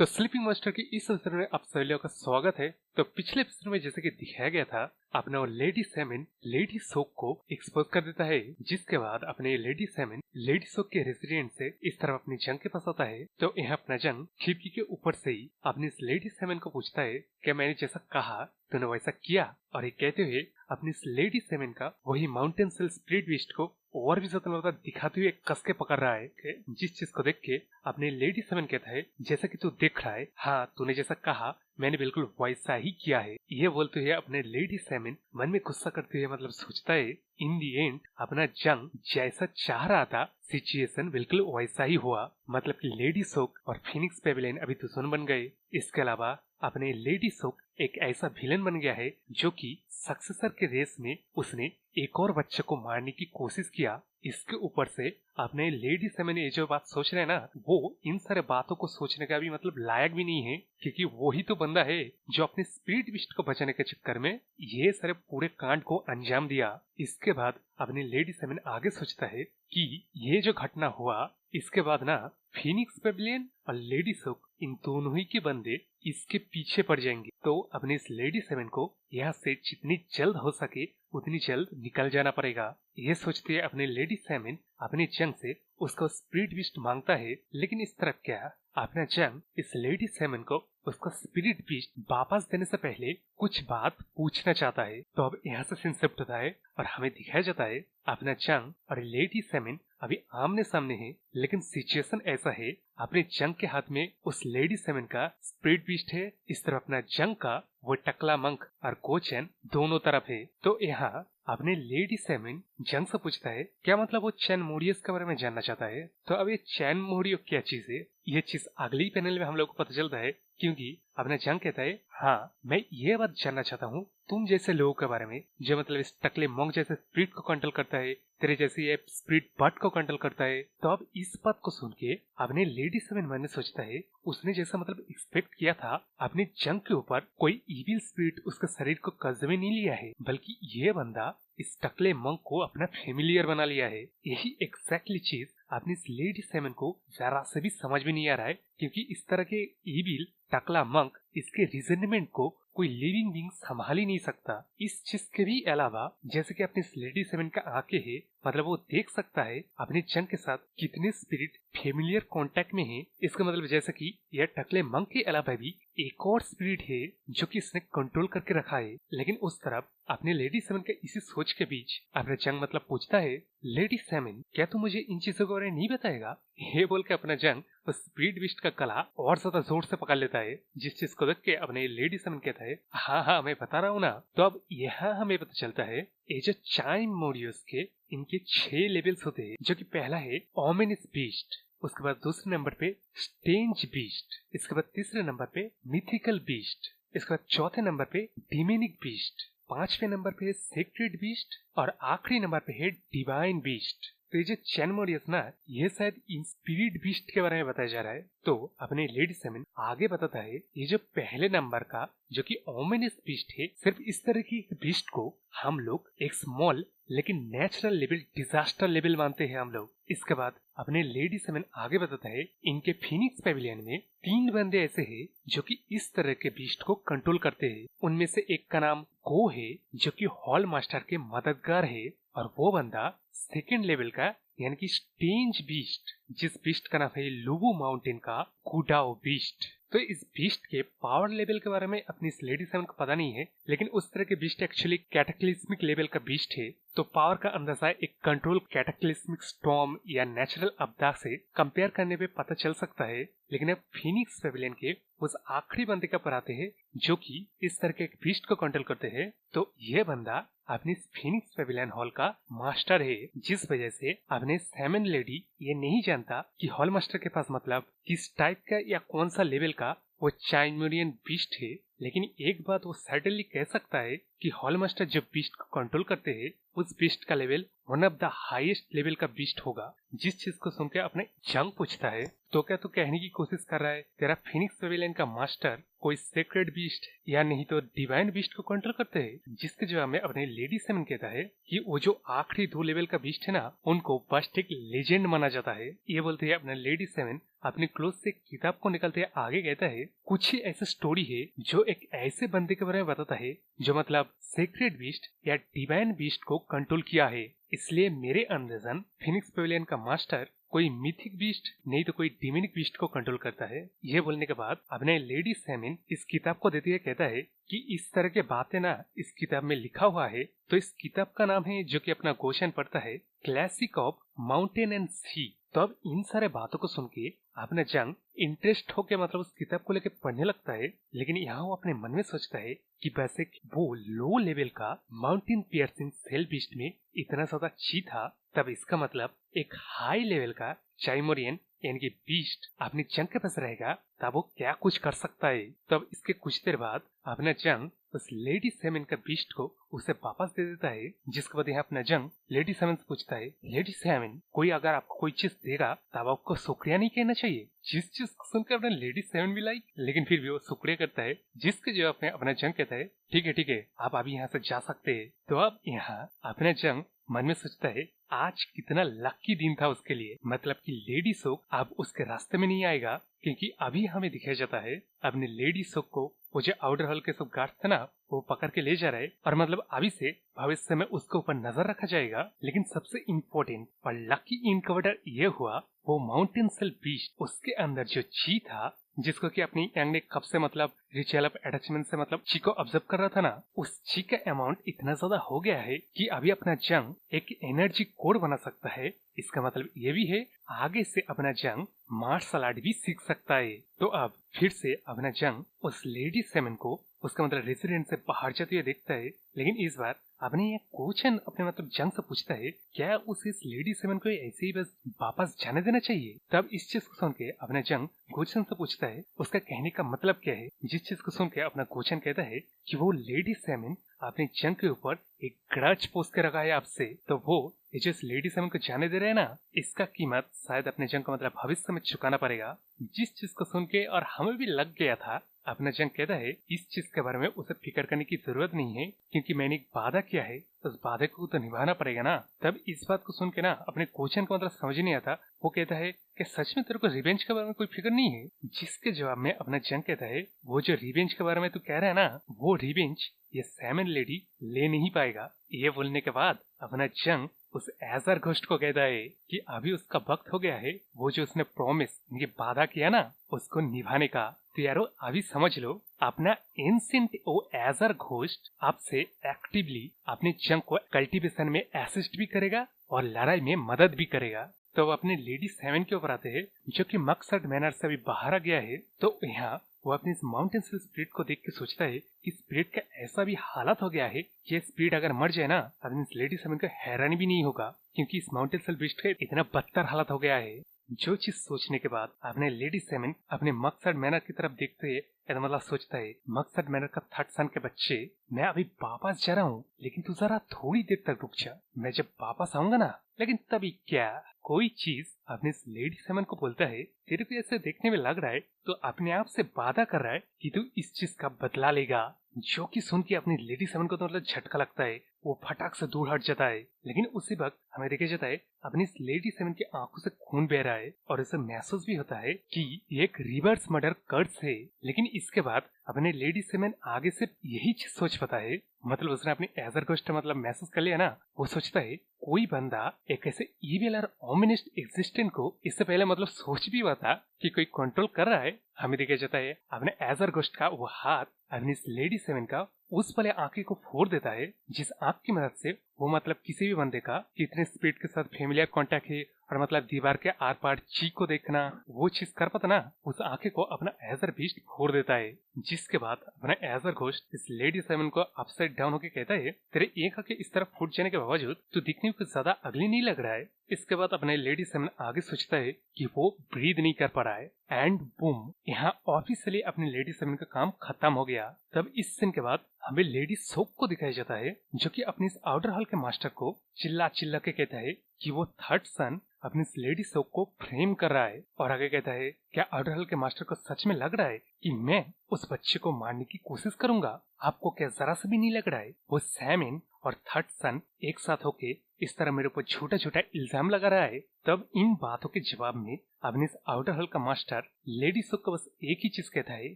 तो sleeping master की इस एपिसोड में आप सभी लोगों का स्वागत है। तो पिछले एपिसोड में जैसे कि दिखाया गया था, अपना वो लेडी सैमन लेडी सोक को एक्सपोज कर देता है, जिसके बाद अपने लेडी सैमन लेडी सोक के रेसिडेंट से इस तरफ अपनी जंग के पास आता है। तो यहाँ अपना जंग खिड़की के ऊपर से ही अपनी इस लेडी सैमन को पूछता है कि मैंने जैसा कहा तूने वैसा किया, और ये कहते हुए अपनी इस लेडी सैमन का वही माउंटेन सेल स्प्लिट बिस्ट को और भी ज्यादा लगता दिखाते हुए कस के पकड़ रहा है कि जिस चीज को देख के अपने लेडी सेवन कहता है जैसा कि तू देख रहा है, हाँ तूने जैसा कहा मैंने बिल्कुल वैसा ही किया है। ये बोलते हुए अपने लेडी सेवन मन में गुस्सा करते हुए मतलब सोचता है इन दी एंड अपना जंग जैसा चाह रहा था सिचुएशन बिल्कुल वैसा ही हुआ। मतलब कि लेडी सोक और फिनिक्स पेविलियन अभी दुश्मन बन गए। इसके अलावा अपने लेडी सोक एक ऐसा विलन बन गया है जो कि सक्सेसर के रेस में उसने एक और बच्चे को मारने की कोशिश किया। इसके ऊपर से अपने लेडी सेवन ये जो बात सोच रहे हैं ना, वो इन सारे बातों को सोचने का भी मतलब लायक भी नहीं है, क्योंकि वो ही तो बंदा है जो अपने स्पिरिट बिस्ट को बचाने के चक्कर में ये सारे पूरे कांड को अंजाम दिया। इसके बाद अपने लेडी सेवन आगे सोचता है कि ये जो घटना हुआ इसके बाद ना फिनिक्स पेविलियन और लेडी सोक इन दोनों ही के बंदे इसके पीछे पड़ जाएंगे। तो अपने इस लेडी सेवन को यहाँ से जितनी जल्द हो सके उतनी जल्द निकल जाना पड़ेगा। ये सोचते हुए अपने लेडी सेवन अपने जंग से उसका स्पिरिट बिस्ट मांगता है, लेकिन इस तरफ क्या अपना जंग इस लेडी सेवन को उसका स्पिरिट बिस्ट वापस देने से पहले कुछ बात पूछना चाहता है। तो अब यहाँ से सीन शिफ्ट होता है और हमें दिखाया जाता है अपना जंग और लेडी सेवन अभी आमने सामने है, लेकिन सिचुएशन ऐसा है अपने जंग के हाथ में उस लेडी सेवन का स्पिरिट बिस्ट है, इस तरफ अपना जंग का वो टकला मंक और गोचेन दोनों तरफ है। तो यहाँ अपने लेडी सेवन जंग से पूछता है क्या मतलब वो चैन मोरियस के बारे में जानना चाहता है। तो अब ये चैन मोरियो क्या चीज है, ये चीज अगली पैनल में हम लोग को पता चलता है, क्योंकि अपना जंग कहता है हाँ मैं ये बात जानना चाहता हूँ तुम जैसे लोगों के बारे में जो मतलब इस टकले मंक जैसे स्पिरिट को कंट्रोल करता है, तेरे जैसे ये स्पिरिट बर्ड को कंट्रोल करता है। तो अब इस बात को सुन के अपने लेडी सेवन मन में सोचता है उसने जैसा मतलब एक्सपेक्ट किया था अपने जंग के ऊपर कोई इविल स्पिरिट उसके शरीर को कब्जे में नहीं लिया है, बल्कि ये बंदा इस टकले मंक को अपना फेमिलियर बना लिया है। यही एग्जैक्टली चीज अपनी इस लेडी सेवन को जरा से भी समझ में नहीं आ रहा है, क्योंकि इस तरह के इविल टकला मंक इसके रिजनमेंट को कोई लिविंग बीइंग संभाल ही नहीं सकता। इस चीज के भी अलावा जैसे कि अपनी इस लेडी सेवन का आंखें है, मतलब वो देख सकता है अपने जंग के साथ कितने स्पिरिट फेमिलियर कांटेक्ट में है। इसका मतलब जैसे कि यह टकले मंक के अलावा भी एक और स्पिरिट है जो कि इसने कंट्रोल करके रखा है। लेकिन उस तरफ अपने लेडी सेवन के इसी सोच के बीच अपना जंग मतलब पूछता है लेडी सेवन क्या तू मुझे इन चीजों के बारे में नहीं बताएगा। ये बोल के अपना जंग उस स्पिरिट बिस्ट का गला और ज्यादा जोर से पकड़ लेता है, जिस चीज को देख के अपने लेडी सेवन कहता है हाँ हाँ मैं बता रहा हूँ ना। तो अब यहाँ हमें पता चलता है ये जो चाइम मोरियस के इनके 6 लेवल्स होते हैं, जो कि पहला है ओमिनस बीस्ट, उसके बाद दूसरे नंबर पे स्टेंज बीस्ट, इसके बाद तीसरे नंबर पे मिथिकल बीस्ट, इसके बाद चौथे नंबर पे डिमेनिक बीस्ट, पांचवें नंबर पे सेक्रेड बीस्ट और आखिरी नंबर पे है डिवाइन बीस्ट। तो ये जो चैन मोरियस ना ये शायद इन स्पिरिट बीस्ट के बारे में बताया जा रहा है। तो अपने लेडी सेवन आगे बताता है ये जो पहले नंबर का जो कि ओमिनस बीस्ट है, सिर्फ इस तरह की बीस्ट को हम लोग एक स्मॉल लेकिन नेचुरल लेवल डिजास्टर लेवल मानते हैं हम लोग। इसके बाद अपने लेडी सेवन आगे बताता है इनके फिनिक्स पेविलियन में 3 बंदे ऐसे हैं जो कि इस तरह के बीस्ट को कंट्रोल करते हैं। उनमें से एक का नाम गो है जो कि हॉल मास्टर के मददगार है, और वो बंदा सेकेंड लेवल का यानी कि स्टेंज बीस्ट, जिस बीस्ट का नाम है लुबू माउंटेन का कुडाओ बीस्ट। तो इस बीस्ट के पावर लेवल के बारे में अपनी इस लेडी सेवन को पता नहीं है, लेकिन उस तरह के बीस्ट एक्चुअली कैटाक्लिस्मिक लेवल का बीस्ट है। तो पावर का अंदाजा एक कंट्रोल कैटाक्लिस्मिक स्टॉर्म या नेचुरल आपदा से कंपेयर करने पे पता चल सकता है। लेकिन अब फिनिक्स पेविलियन के उस आखिरी बंदे का पर आते हैं जो कि इस तरह के एक बीस्ट को कंट्रोल करते हैं। तो ये बंदा अपनी फिनिक्स पेविलियन हॉल का मास्टर है, जिस वजह से अपने सैमन लेडी ये नहीं जानता कि हॉल मास्टर के पास मतलब किस टाइप का या कौन सा लेवल का वो चाइमोरियन बीस्ट है। लेकिन एक बात वो सर्टेनली कह सकता है कि हॉलमास्टर जब बीस्ट को कंट्रोल करते हैं उस बीस्ट का level one of the highest level का बीस्ट होगा। जिस चीज को सुन के अपने जंग पूछता है तो क्या तू कहने की कोशिश कर रहा है तेरा फिनिक्स पेविलियन का मास्टर कोई सेक्रेड बीस्ट या नहीं तो डिवाइन बीस्ट को कंट्रोल करते हैं? जिसके जवाब में अपने लेडी सेवन कहता है कि वो जो आखिरी 2 लेवल का बीस्ट है ना उनको बस एक लेजेंड माना जाता है। ये बोलते हैं अपने लेडी सेवन अपने क्लोज से किताब को निकलते आगे कहता है कुछ ही ऐसी स्टोरी है जो एक ऐसे बंदे के बारे में बताता है जो मतलब सेक्रेड बीस्ट या डिवाइन बीस्ट को कंट्रोल किया है। इसलिए मेरे अंदाजन फिनिक्स पेविलियन का मास्टर कोई मिथिक बीस्ट नहीं तो कोई डिमिनिक बीस्ट को कंट्रोल करता है। ये बोलने के बाद अपने लेडी सेमिन इस किताब को देते हुए कहता है कि इस तरह के बातें ना इस किताब में लिखा हुआ है तो इस किताब का नाम है जो कि अपना क्वेश्चन पढ़ता है क्लासिक ऑफ माउंटेन एंड सी। तो अब इन सारे बातों को सुन के अपना जंग इंटरेस्ट होके मतलब उस किताब को लेके पढ़ने लगता है। लेकिन यहाँ वो अपने मन में सोचता है कि वैसे वो लो लेवल का माउंटेन पियर्सिंग सेल बीस्ट में इतना ज्यादा ची था तब इसका मतलब एक हाई लेवल का चाइमोरियन यानी कि बीस्ट अपनी जंग के पास रहेगा तब वो क्या कुछ कर सकता है। तब इसके कुछ देर बाद अपना जंग उस लेडी सेवन का बीस्ट को उसे वापस दे देता है। जिसके बाद यहाँ अपना जंग लेडी सेवन से पूछता है लेडी सेवन कोई अगर आपको कोई चीज देगा तब आपको शुक्रिया नहीं कहना चाहिए? जिस चीज को सुनकर अपना लेडी सेवन भी लाइक लेकिन फिर भी वो शुक्रिया करता है। जिसके जवाब में अपना जंग कहता है ठीक है आप अभी यहाँ से जा सकते हैं। तो अब यहाँ अपना जंग मन में सोचता है आज कितना लकी दिन था उसके लिए, मतलब कि लेडी सोक अब उसके रास्ते में नहीं आएगा क्योंकि अभी हमें दिखाया जाता है अपने लेडी सोक को वो जो आउटर हॉल के सब गार्ड थे ना वो पकड़ के ले जा रहे और मतलब अभी से भविष्य में उसके ऊपर नजर रखा जाएगा। लेकिन सबसे इम्पोर्टेंट और लकी इनकवर्टर ये हुआ वो माउंटेन सेल बीस्ट उसके अंदर जो ची था जिसको कि अपनी यंग ने कब से मतलब रिचुअल ऑफ अटैचमेंट से मतलब ची को ऑब्जर्व कर रहा था ना उस ची का अमाउंट इतना ज्यादा हो गया है कि अभी अपना जंग एक एनर्जी कोड बना सकता है। इसका मतलब ये भी है आगे से अपना जंग मार्शल आर्ट भी सीख सकता है। तो अब फिर से अपना जंग उस लेडी सेवन को उसका मतलब रेसिडेंट से बाहर जाते हुए देखता है। लेकिन इस बार अपने ये क्वेश्चन अपने मतलब जंग से पूछता है क्या उसे इस लेडी सेवन को ऐसे ही बस वापस जाने देना चाहिए? तब इस चीज को सुन के अपना जंग क्वेश्चन से पूछता है उसका कहने का मतलब क्या है। जिस चीज को सुन के अपना क्वेश्चन कहता है कि वो लेडी सेवन अपने जंग के ऊपर एक ग्रज पोस्ट के रखा है आपसे, तो वो ये जो इस लेडी सेवन को जाने दे रहे हैं ना इसका कीमत शायद अपने जंग को मतलब भविष्य में चुकाना पड़ेगा। जिस चीज को सुन के और हमें भी लग गया था अपना जंग कहता है इस चीज के बारे में उसे फिक्र करने की जरूरत नहीं है क्योंकि मैंने एक वादा किया है उस वादे को तो निभाना पड़ेगा ना। तब इस बात को सुन के ना अपने क्वेश्चन को मतलब समझ नहीं आता। वो कहता है कि सच में तेरे को रिवेंज के बारे में कोई फिक्र नहीं है? जिसके जवाब में अपना जंग कहता है वो जो रिवेंज के बारे में तू कह रहा है ना वो रिवेंज ये सैमन लेडी ले नहीं पाएगा। ये बोलने के बाद अपना जंग उस एजर घोस्ट को कहता है कि अभी उसका वक्त हो गया है वो जो उसने प्रॉमिस ये वादा किया ना उसको निभाने का। तो यारो अभी समझ लो अपना एंशिएंट वो एजर घोस्ट आपसे एक्टिवली अपने जंग को कल्टीवेशन में असिस्ट भी करेगा और लड़ाई में मदद भी करेगा। तो अब अपने लेडी सेवन के ऊपर आते हैं जो कि मकसद मैनर से अभी बाहर आ गया है। तो यहाँ वो अपने इस माउंटेन सेल स्पिरिट को देख के सोचता है कि स्पिरिट का ऐसा भी हालत हो गया है कि स्पिरिट अगर मर जाए ना अपनी इस लेडी सेवन को हैरानी भी नहीं होगा क्योंकि इस माउंटेन सेल बीस्ट का इतना बदतर हालत हो गया है। जो चीज सोचने के बाद अपने लेडी सेवन अपने मकसद मैनर की तरफ देखते है मतलब सोचता है मकसद मैनर का 3rd सन के बच्चे मैं अभी वापस जा रहा हूँ लेकिन तू जरा थोड़ी देर तक रुक जा, मैं जब वापस आऊंगा ना लेकिन तभी क्या कोई चीज अपने इस लेडी सेवन को बोलता है तेरे को ऐसे देखने में लग रहा है तो अपने आप से वादा कर रहा है कि तू इस चीज का बदला लेगा। जो कि सुन के अपनी लेडी सेवन को तो मतलब झटका लगता है, वो फटाक से दूर हट जाता है। लेकिन उसी वक्त हमें देखा जाता है अपनी इस लेडी सेवन की आंखों से खून बह रहा है और इसे महसूस भी होता है कि ये एक रिवर्स मर्डर कर्स है। लेकिन इसके बाद अपने लेडी सेवन आगे से यही चीज सोच पाता है, मतलब उसने अपनी एजर घोस्ट मतलब महसूस कर लिया ना। वो सोचता है कोई बंदा एक ऐसे इविल और ओमिनिस्ट एग्जिस्टेंट को इससे पहले मतलब सोच भी हुआ था कि कोई कंट्रोल कर रहा है। हमें देखा जाता है अपने एजर घोस्ट का वो हाथ अपनी इस लेडी सेवन का उस वाले आंखें को फोड़ देता है जिस आंख की मदद से वो मतलब किसी भी बंदे का कितने स्पीड के साथ फेमिलियर कांटेक्ट है और मतलब दीवार के आर पार चीक को देखना वो चीज कर पाता ना उस आंखें को अपना एजर बीस्ट फोड़ देता है। जिसके बाद अपना एजर घोस्ट इस लेडी सेवन को अपसाइड डाउन होकर कहता है तेरे एक आंखें इस तरह फूट जाने के बावजूद तो दिखने में कुछ ज्यादा अगली नहीं लग रहा है, इसके बाद अपने लेडी सेवन आगे सोचता है कि वो ब्रीद नहीं कर पा रहा है एंड बूम, यहाँ ऑफिशियली अपने लेडी सेवन का काम खत्म हो गया। तब इस सीन के बाद हमें लेडी सोक को दिखाया जाता है जो कि अपने इस आउटर हॉल के मास्टर को चिल्ला चिल्ला के कहता है कि वो थर्ड सन अपनी इस लेडी सोक को फ्रेम कर रहा है। और आगे कहता है, क्या आउटर हॉल के मास्टर को सच में लग रहा है कि मैं उस बच्चे को मारने की कोशिश करूंगा? आपको क्या जरा से भी नहीं लग रहा है वो सैमिन और थर्ड सन एक साथ होके इस तरह मेरे ऊपर झूठा झूठा इल्जाम लगा रहा है? तब इन बातों के जवाब में अपने इस आउटर हॉल का मास्टर लेडी सोक को बस एक ही चीज कहता है,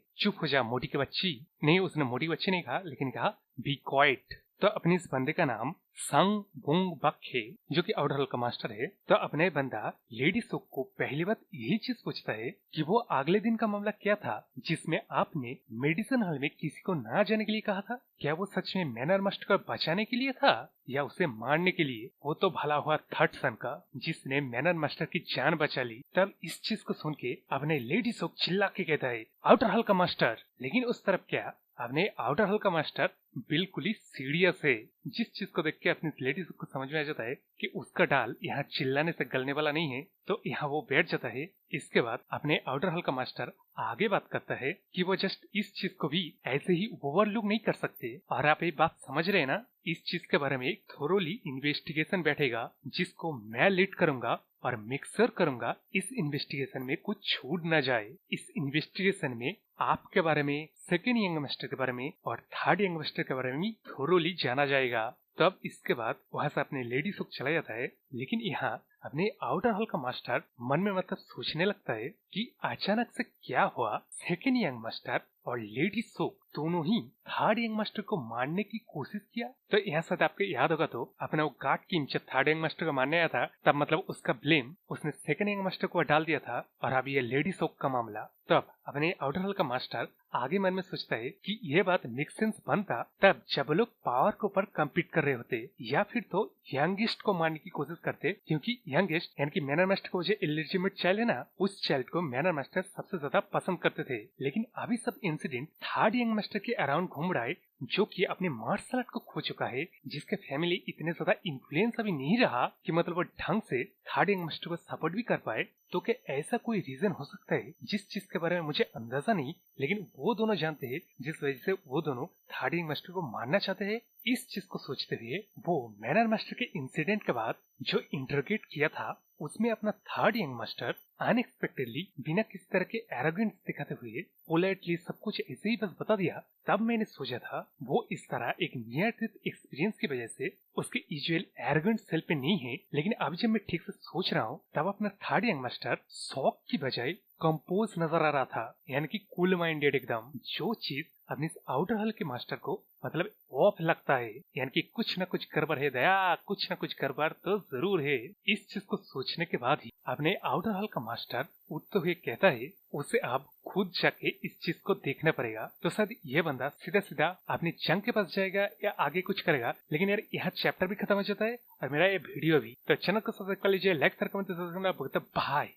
चुप हो जा मोटी की बच्ची। नहीं, उसने मोटी बच्ची नहीं कहा, लेकिन कहा बी क्वाइट। तो अपने इस बंदे का नाम संग बुंग बक है जो कि आउटर हॉल का मास्टर है। तो अपने बंदा लेडी सोक को पहली बात यही चीज पूछता है कि वो अगले दिन का मामला क्या था जिसमें आपने मेडिसिन हॉल में किसी को ना जाने के लिए कहा था? क्या वो सच में मैनर मास्टर को बचाने के लिए था या उसे मारने के लिए? वो तो भला हुआ थर्ड सन का जिसने मैनर मास्टर की जान बचा ली। तब इस चीज को सुन के अपने लेडी सोक चिल्ला के कहता है, आउटर हॉल का मास्टर। लेकिन उस तरफ क्या, अपने आउटर हॉल का मास्टर बिल्कुल ही सीरियस है, जिस चीज को देख के अपनी लेडीज को समझ में आ जाता है कि उसका डाल यहाँ चिल्लाने से गलने वाला नहीं है। तो यहाँ वो बैठ जाता है। इसके बाद अपने आउटर हॉल का मास्टर आगे बात करता है कि वो जस्ट इस चीज को भी ऐसे ही ओवरलुक नहीं कर सकते। और आप ये बात समझ रहे हैं ना, इस चीज के बारे में एक थोरोली इन्वेस्टिगेशन बैठेगा जिसको मैं लीड करूंगा और मेक श्योर करूंगा इस इन्वेस्टिगेशन में कुछ छूट न जाए। इस इन्वेस्टिगेशन में आपके बारे में, सेकेंड यंग मास्टर के बारे में और थर्ड यंग मास्टर के बारे में थोरोली जाना जाएगा। तब इसके बाद वहां से अपने लेडी सोक चला जाता है। लेकिन यहाँ अपने आउटर हॉल का मास्टर मन में मतलब सोचने लगता है कि अचानक से क्या हुआ, सेकेंड यंग मास्टर और लेडी सोक दोनों ही थर्ड यंग मास्टर को मारने की कोशिश किया। तो यहाँ से आपको याद होगा तो अपना वो गार्ड किम जब थर्ड यंग मास्टर को मारने आया था तब मतलब उसका ब्लेम उसने सेकेंड यंग मास्टर को डाल दिया था। और अब ये लेडी सोक का मामला। तब अपने आउटर हॉल का मास्टर आगे मन में सोचता है कि यह बात मेक सेंस बनता तब जब लोग पावर के ऊपर कम्पीट कर रहे होते या फिर तो यंगेस्ट को मारने की कोशिश करते, क्योंकि यंगेस्ट यानी कि मैनर मास्टर को जो इलिजिमेट चाइल्ड है ना, उस चाइल्ड को मैनर मास्टर सबसे ज्यादा पसंद करते थे। लेकिन अभी सब इंसिडेंट थर्ड यंग मास्टर के अराउंड घूम रहा है जो कि अपने मार्शल आर्ट को खो चुका है, जिसके फैमिली इतने ज्यादा इन्फ्लुएंस अभी नहीं रहा कि मतलब वो ढंग से थर्ड यंग मास्टर को सपोर्ट भी कर पाए। तो क्या ऐसा कोई रीजन हो सकता है जिस चीज के बारे में मुझे अंदाजा नहीं, लेकिन वो दोनों जानते हैं, जिस वजह से वो दोनों थर्ड यंग मास्टर को मारना चाहते हैं? इस चीज को सोचते हुए वो मैनर मास्टर के इंसिडेंट के बाद जो इंटरोगेट किया था उसमें अपना थर्ड यंग मास्टर अनएक्सपेक्टेडली बिना किसी तरह के एरोगेंस दिखाते हुए पोलाइटली सब कुछ ऐसे ही बस बता दिया। तब मैंने सोचा था वो इस तरह एक नियर डेथ एक्सपीरियंस की वजह से उसके यूजुअल एरोगेंट सेल पे नहीं है। लेकिन अब जब मैं ठीक से सोच रहा हूँ तब अपना थर्ड यंग मास्टर शॉक की बजाय कंपोज नजर आ रहा था, यानी कि कूल माइंडेड एकदम। जो चीज अपने इस आउटर हॉल के मास्टर को मतलब ऑफ लगता है, यानी कि कुछ न कुछ गड़बड़ है दया, कुछ न कुछ गड़बड़ तो जरूर है। इस चीज को सोचने के बाद ही अपने आउटर हॉल का मास्टर उठते हुए कहता है उसे आप खुद जाके इस चीज को देखना पड़ेगा। तो शायद ये बंदा सीधा सीधा अपनी जंग के पास जाएगा या आगे कुछ करेगा। लेकिन यार यहाँ चैप्टर भी खत्म हो जाता है और मेरा ये वीडियो भी। तो चैनल को सब्सक्राइब कर लीजिए, लाइक कर कमेंट बाय।